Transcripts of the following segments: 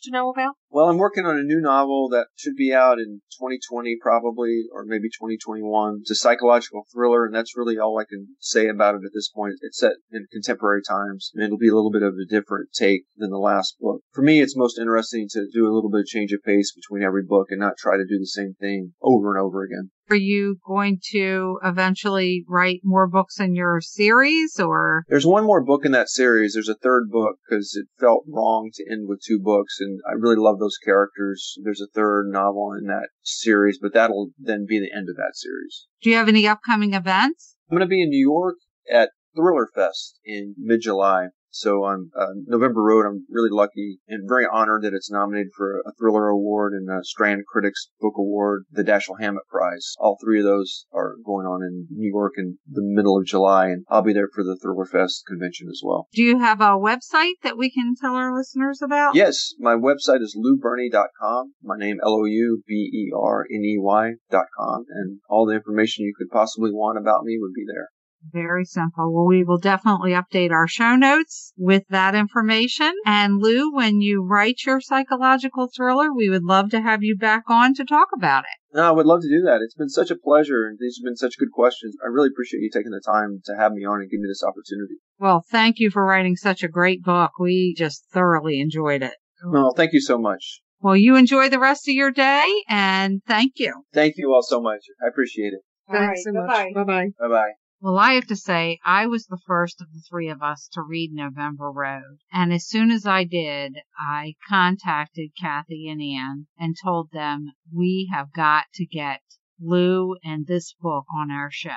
to know about? Well, I'm working on a new novel that should be out in 2020 probably, or maybe 2021. It's a psychological thriller, and that's really all I can say about it at this point. It's set in contemporary times, and it'll be a little bit of a different take than the last book. For me, it's most interesting to do a little bit of change of pace between every book and not try to do the same thing over and over again. Are you going to eventually write more books in your series, or? There's one more book in that series. There's a third book because it felt wrong to end with 2 books, and I really love those characters. There's a third novel in that series, but that'll then be the end of that series. Do you have any upcoming events? I'm going to be in New York at Thriller Fest in mid-July. So on November Road, I'm really lucky and very honored that it's nominated for a Thriller Award and a Strand Critics Book Award, the Dashiell Hammett Prize. All 3 of those are going on in New York in the middle of July, and I'll be there for the Thriller Fest convention as well. Do you have a website that we can tell our listeners about? Yes, my website is louberney.com. My name, LOUBERNEY.com, and all the information you could possibly want about me would be there. Very simple. Well, we will definitely update our show notes with that information. And Lou, when you write your psychological thriller, we would love to have you back on to talk about it. No, I would love to do that. It's been such a pleasure, and these have been such good questions. I really appreciate you taking the time to have me on and give me this opportunity. Well, thank you for writing such a great book. We just thoroughly enjoyed it. No, thank you so much. Well, you enjoy the rest of your day, and thank you. Thank you all so much. I appreciate it. Thanks so much. Bye-bye. Bye-bye. Well, I have to say, I was the first of the 3 of us to read November Road. And as soon as I did, I contacted Kathy and Ann and told them we have got to get Lou and this book on our show.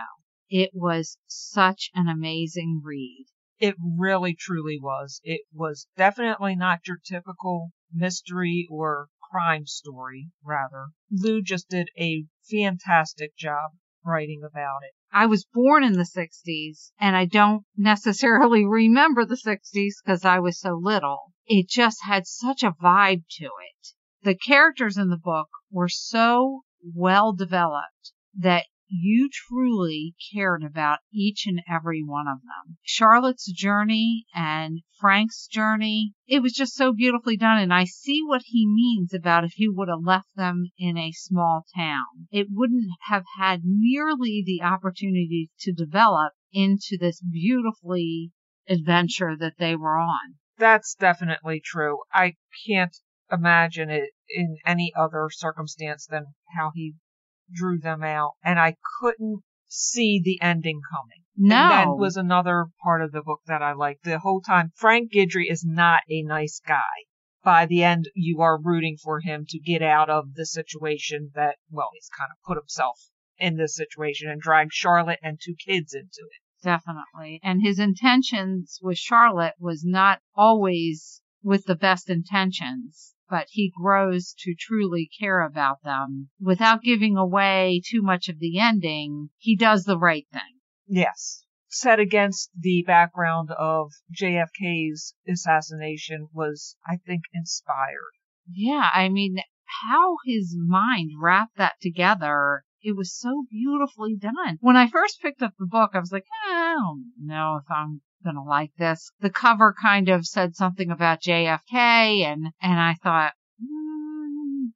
It was such an amazing read. It really, truly was. It was definitely not your typical mystery or crime story, rather. Lou just did a fantastic job writing about it. I was born in the 60s, and I don't necessarily remember the 60s because I was so little. It just had such a vibe to it. The characters in the book were so well developed that you truly cared about each and every one of them. Charlotte's journey and Frank's journey, it was just so beautifully done. And I see what he means about if he would have left them in a small town. It wouldn't have had nearly the opportunity to develop into this beautifully adventure that they were on. That's definitely true. I can't imagine it in any other circumstance than how he drew them out, and I couldn't see the ending coming. No. And that was another part of the book that I liked. The whole time, Frank Guidry is not a nice guy. By the end, you are rooting for him to get out of the situation that, well, he's kind of put himself in this situation and dragged Charlotte and 2 kids into it. Definitely. And his intentions with Charlotte was not always with the best intentions, but he grows to truly care about them. Without giving away too much of the ending, he does the right thing. Yes. Set against the background of JFK's assassination was, I think, inspired. Yeah, I mean, how his mind wrapped that together, it was so beautifully done. When I first picked up the book, I was like, I don't know if I'm going to like this. The cover kind of said something about JFK, and I thought,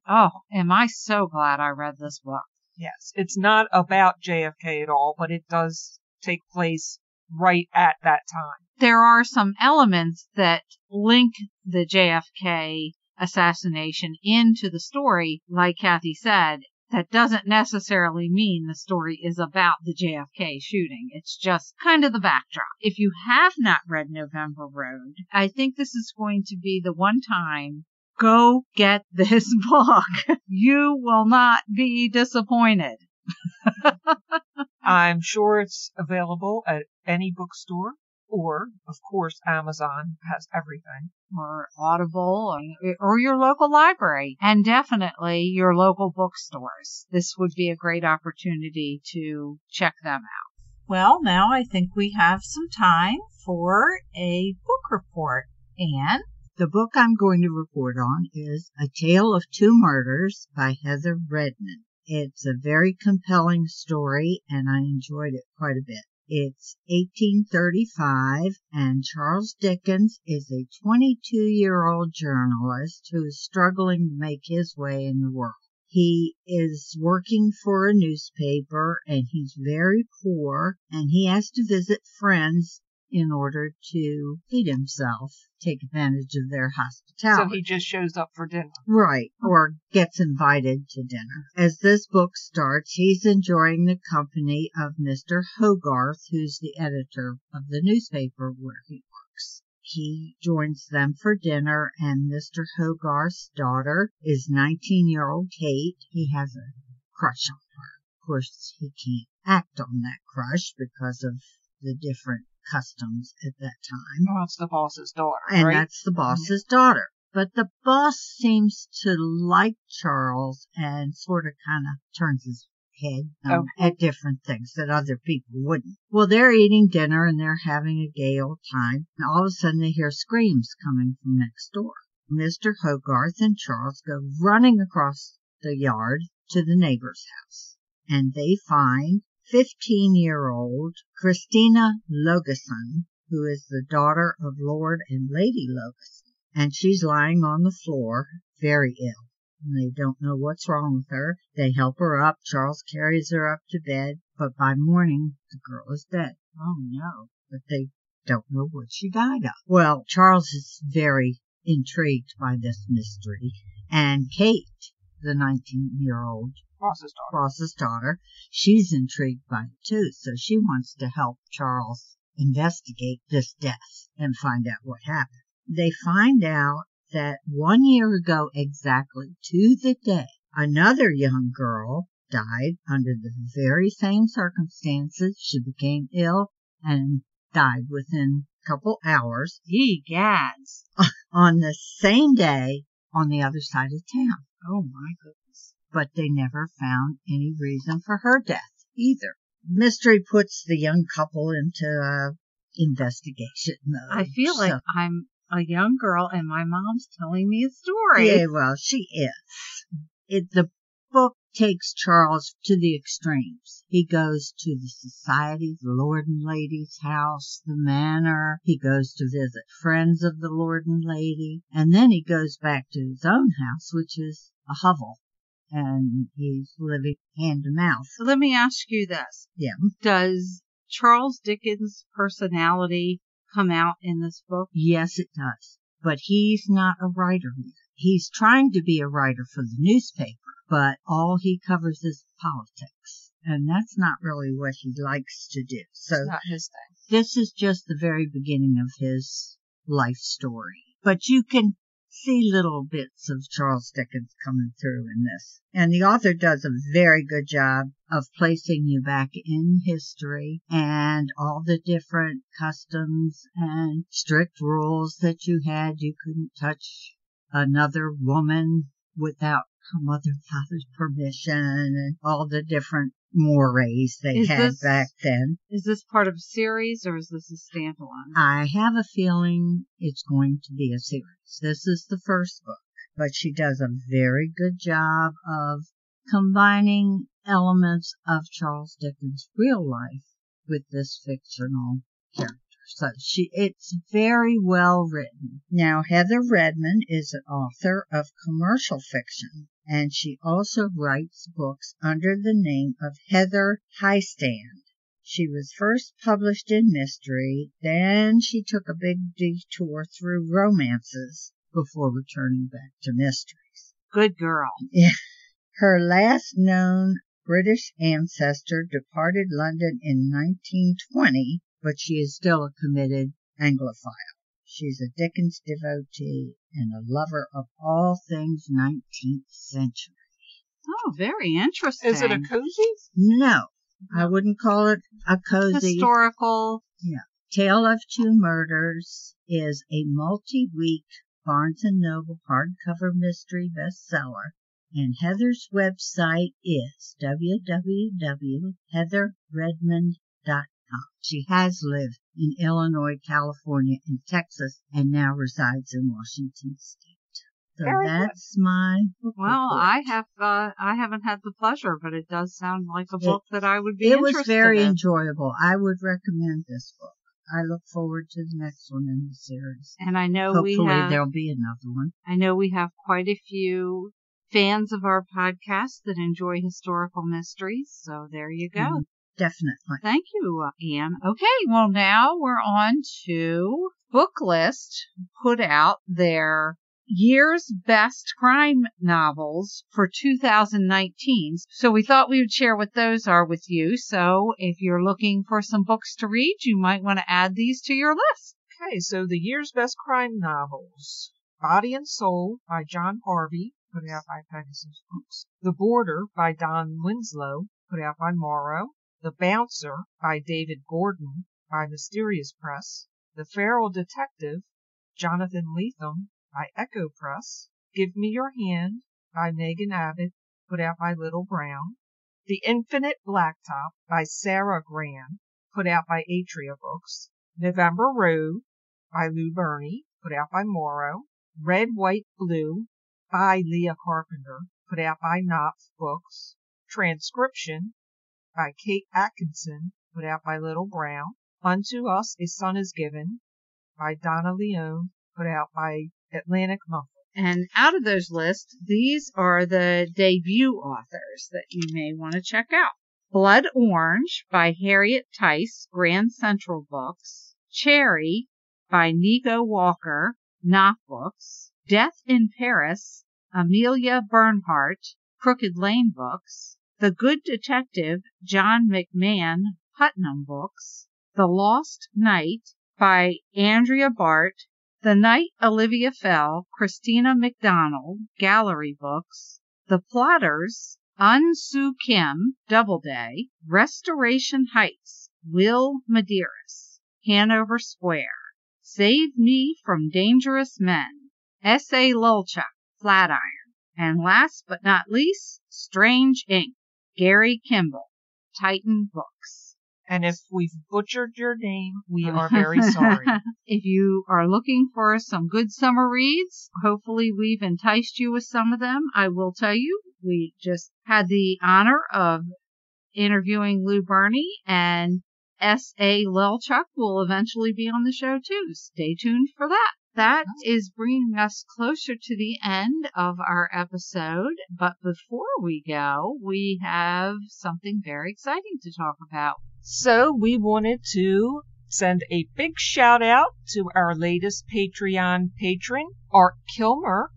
oh, am I so glad I read this book. Yes, it's not about JFK at all, but it does take place right at that time. There are some elements that link the JFK assassination into the story, like Kathy said. That doesn't necessarily mean the story is about the JFK shooting. It's just kind of the backdrop. If you have not read November Road, I think this is going to be the one time. Go get this book. You will not be disappointed. I'm sure it's available at any bookstore, or, of course, Amazon has everything. Or Audible, or your local library, and definitely your local bookstores. This would be a great opportunity to check them out. Well, now I think we have some time for a book report. Anne? The book I'm going to report on is A Tale of Two Murders by Heather Redmond. It's a very compelling story, and I enjoyed it quite a bit. It's 1835, and Charles Dickens is a 22-year-old journalist who is struggling to make his way in the world. He is working for a newspaper, and he's very poor, and he has to visit friends in order to feed himself, take advantage of their hospitality. So he just shows up for dinner. Right, or gets invited to dinner. As this book starts, he's enjoying the company of Mr. Hogarth, who's the editor of the newspaper where he works. He joins them for dinner, and Mr. Hogarth's daughter is 19-year-old Kate. He has a crush on her. Of course, he can't act on that crush because of the different customs at that time. Well, it's the boss's daughter, And right? that's the boss's daughter. But the boss seems to like Charles and sort of kind of turns his head at different things that other people wouldn't. Well, they're eating dinner and they're having a gay old time. And all of a sudden they hear screams coming from next door. Mr. Hogarth and Charles go running across the yard to the neighbor's house. And they find 15-year-old Christiana Lugoson, who is the daughter of Lord and Lady Lugoson. And she's lying on the floor, very ill. And they don't know what's wrong with her. They help her up. Charles carries her up to bed. But by morning, the girl is dead. Oh, no. But they don't know what she died of. Well, Charles is very intrigued by this mystery. And Kate, the 19-year-old boss's daughter, she's intrigued by it too, so she wants to help Charles investigate this death and find out what happened. They find out that 1 year ago exactly to the day, another young girl died under the very same circumstances. She became ill and died within a couple hours. Egads. On the same day on the other side of town. Oh, my goodness. But they never found any reason for her death either. Mystery puts the young couple into investigation mode. I feel like I'm a young girl and my mom's telling me a story. Yeah, well, she is. The book takes Charles to the extremes. He goes to the society, the Lord and Lady's house, the manor. He goes to visit friends of the Lord and Lady. And then he goes back to his own house, which is a hovel. And he's living hand to mouth. So let me ask you this. Yeah. Does Charles Dickens' personality come out in this book? Yes, it does. But he's not a writer yet. He's trying to be a writer for the newspaper, but all he covers is politics. And that's not really what he likes to do. So it's not his thing. This is just the very beginning of his life story. But you can see little bits of Charles Dickens coming through in this. And the author does a very good job of placing you back in history and all the different customs and strict rules that you had. You couldn't touch another woman without her mother and father's permission and all the different mores they had back then. Is this part of a series or is this a standalone? I have a feeling it's going to be a series. This is the first book, but she does a very good job of combining elements of Charles Dickens' real life with this fictional character. So it's very well written. Now, Heather Redmond is an author of commercial fiction, and she also writes books under the name of Heather Highstand. She was first published in mystery, then she took a big detour through romances before returning back to mysteries. Good girl. Yeah. Her last known British ancestor departed London in 1920, but she is still a committed Anglophile. She's a Dickens devotee and a lover of all things 19th century. Oh, very interesting. Is it a cozy? No, I wouldn't call it a cozy. Historical. Yeah. Tale of Two Murders is a multi-week Barnes & Noble hardcover mystery bestseller, and Heather's website is www.heatherredmond.com. She has lived in Illinois, California, and Texas, and now resides in Washington State. So Very that's my book Well, report. I haven't had the pleasure, but it does sound like a book that I would be It interested was very in. enjoyable. I would recommend this book. I look forward to the next one in the series. And I know Hopefully there'll be another one. I know we have quite a few fans of our podcast that enjoy historical mysteries. So there you go. Mhm. Definitely. Thank you, Ian. Okay, well now we're on to Booklist. Put out their year's best crime novels for 2019. So we thought we would share what those are with you. So if you're looking for some books to read, you might want to add these to your list. Okay, so the year's best crime novels. Body and Soul by John Harvey, put out by Pegasus Books. The Border by Don Winslow, put out by Morrow. The Bouncer by David Gordon, by Mysterious Press. The Feral Detective, Jonathan Lethem, by Echo Press. Give Me Your Hand by Megan Abbott, put out by Little Brown. The Infinite Blacktop by Sarah Graham, put out by Atria Books. November Road by Lou Berney, put out by Morrow. Red, White, Blue by Leah Carpenter, put out by Knopf Books. Transcription by Kate Atkinson, put out by Little Brown. Unto Us a Son is Given by Donna Leone, put out by Atlantic Monthly. And out of those lists, these are the debut authors that you may want to check out. Blood Orange by Harriet Tice, Grand Central Books. Cherry by Nico Walker, Knopf Books. Death in Paris, Amelia Bernhardt, Crooked Lane Books. The Good Detective, John McMahon, Putnam Books. The Lost Night by Andrea Bart. The Night Olivia Fell, Christina McDonald, Gallery Books. The Plotters, Un Soo Kim, Doubleday. Restoration Heights, Will Medeiros, Hanover Square. Save Me from Dangerous Men, S.A. Lulchuk, Flatiron. And last but not least, Strange Ink, Gary Kimball, Titan Books. And if we've butchered your name, we are very sorry. If you are looking for some good summer reads, hopefully we've enticed you with some of them. I will tell you, we just had the honor of interviewing Lou Berney, and S.A. Lelchuk will eventually be on the show too. Stay tuned for that. That is bringing us closer to the end of our episode. But before we go, we have something very exciting to talk about. So we wanted to send a big shout out to our latest Patreon patron, Art Kilmer.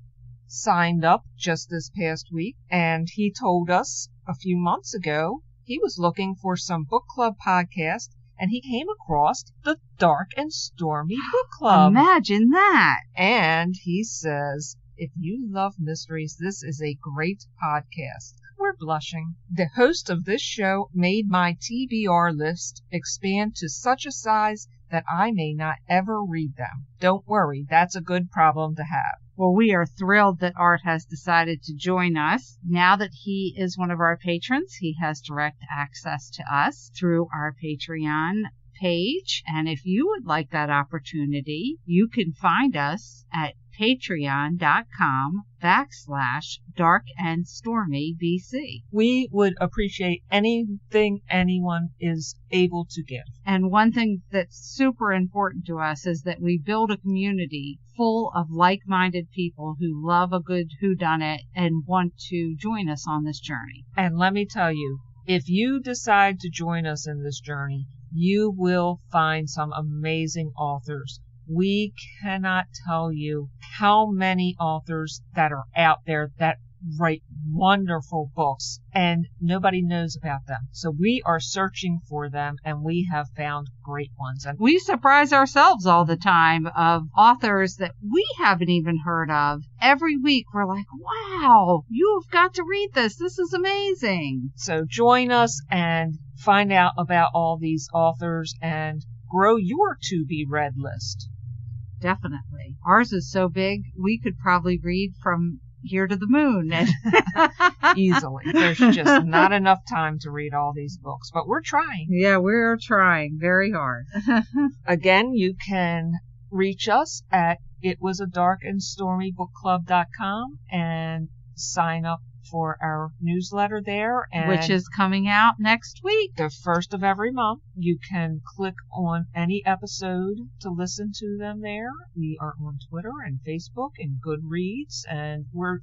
Signed up just this past week, and he told us a few months ago he was looking for some book club podcast, and he came across the Dark and Stormy Book Club. Imagine that. And he says, if you love mysteries, this is a great podcast. We're blushing. The host of this show made my TBR list expand to such a size that I may not ever read them. Don't worry, that's a good problem to have. Well, we are thrilled that Art has decided to join us. Now that he is one of our patrons, he has direct access to us through our Patreon page. And if you would like that opportunity, you can find us at patreon.com/darkandstormybc. We would appreciate anything anyone is able to give. And one thing that's super important to us is that we build a community full of like-minded people who love a good whodunit and want to join us on this journey. And let me tell you, if you decide to join us in this journey, you will find some amazing authors. We cannot tell you how many authors that are out there that write wonderful books and nobody knows about them. So we are searching for them, and we have found great ones. And we surprise ourselves all the time of authors that we haven't even heard of. Every week we're like, wow, you have got to read this. This is amazing. So join us and find out about all these authors and grow your to-be-read list. Definitely. Ours is so big, we could probably read from here to the moon. Easily. There's just not enough time to read all these books, but we're trying. Yeah, we're trying very hard. Again, you can reach us at itwasadarkandstormybookclub.com and sign up for our newsletter there, and which is coming out next week. the first of every month. You can click on any episode to listen to them there. We are on Twitter and Facebook and Goodreads, and we're